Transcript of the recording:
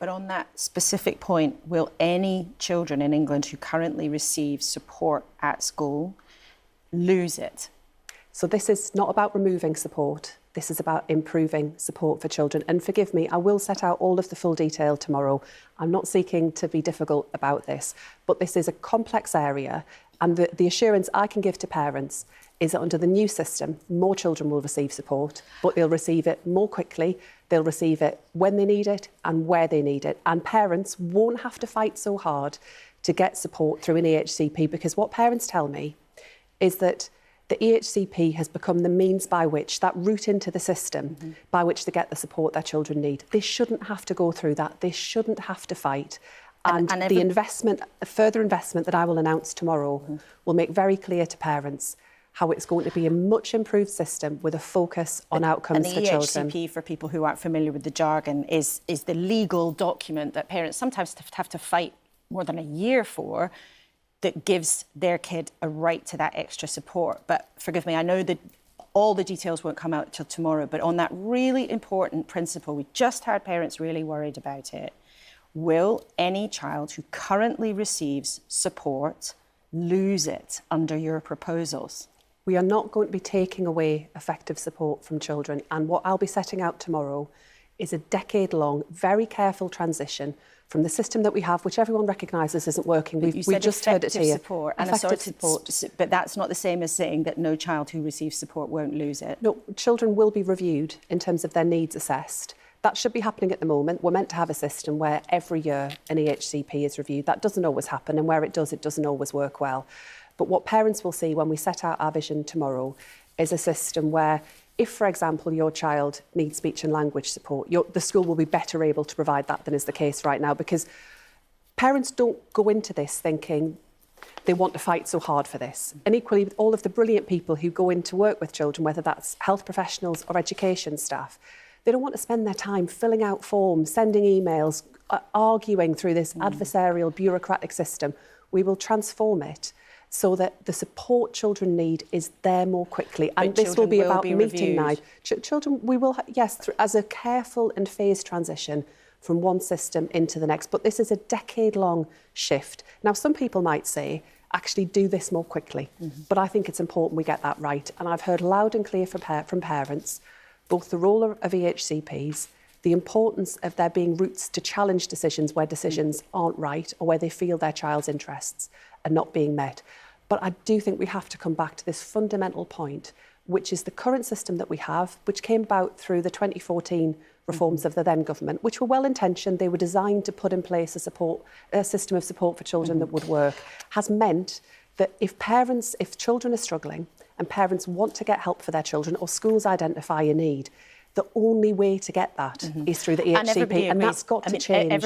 But on that specific point, will any children in England who currently receive support at school lose it? So this is not about removing support. This is about improving support for children. And forgive me, I will set out all of the full detail tomorrow. I'm not seeking to be difficult about this, but this is a complex area. And the assurance I can give to parents is that under the new system, more children will receive support, but they'll receive it more quickly. They'll receive it when they need it and where they need it. And parents won't have to fight so hard to get support through an EHCP, because what parents tell me is that the EHCP has become the means by which, that route into the system, by which they get the support their children need. They shouldn't have to go through that. They shouldn't have to fight. And the investment, further investment that I will announce tomorrow will make very clear to parents how it's going to be a much improved system with a focus on outcomes for children. And the EHCP, for people who aren't familiar with the jargon, is the legal document that parents sometimes have to fight more than a year for, that gives their kid a right to that extra support. But forgive me, I know that all the details won't come out till tomorrow, but on that really important principle, we just heard parents really worried about it. Will any child who currently receives support lose it under your proposals? We are not going to be taking away effective support from children. And what I'll be setting out tomorrow is a decade-long, very careful transition from the system that we have, which everyone recognises isn't working. We've just heard it here. Support and effective support. But that's not the same as saying that no child who receives support won't lose it. No, children will be reviewed in terms of their needs assessed. That should be happening at the moment. We're meant to have a system where every year an EHCP is reviewed. That doesn't always happen, and where it doesn't always work well. But what parents will see when we set out our vision tomorrow is a system where, if, for example, your child needs speech and language support, the school will be better able to provide that than is the case right now, because parents don't go into this thinking they want to fight so hard for this. And equally, with all of the brilliant people who go in to work with children, whether that's health professionals or education staff, they don't want to spend their time filling out forms, sending emails, arguing through this adversarial bureaucratic system. We will transform it so that the support children need is there more quickly. And this will be about meeting needs. Children, we will, yes, as a careful and phased transition from one system into the next. But this is a decade-long shift. Now, some people might say, actually do this more quickly. But I think it's important we get that right. And I've heard loud and clear from parents both the role of EHCPs, the importance of there being routes to challenge decisions where decisions aren't right or where they feel their child's interests are not being met. But I do think we have to come back to this fundamental point, which is the current system that we have, which came about through the 2014 reforms of the then government, which were well-intentioned. They were designed to put in place a system of support for children that would work, has meant that if children are struggling and parents want to get help for their children or schools identify a need, the only way to get that is through the EHCP, and that's got to change.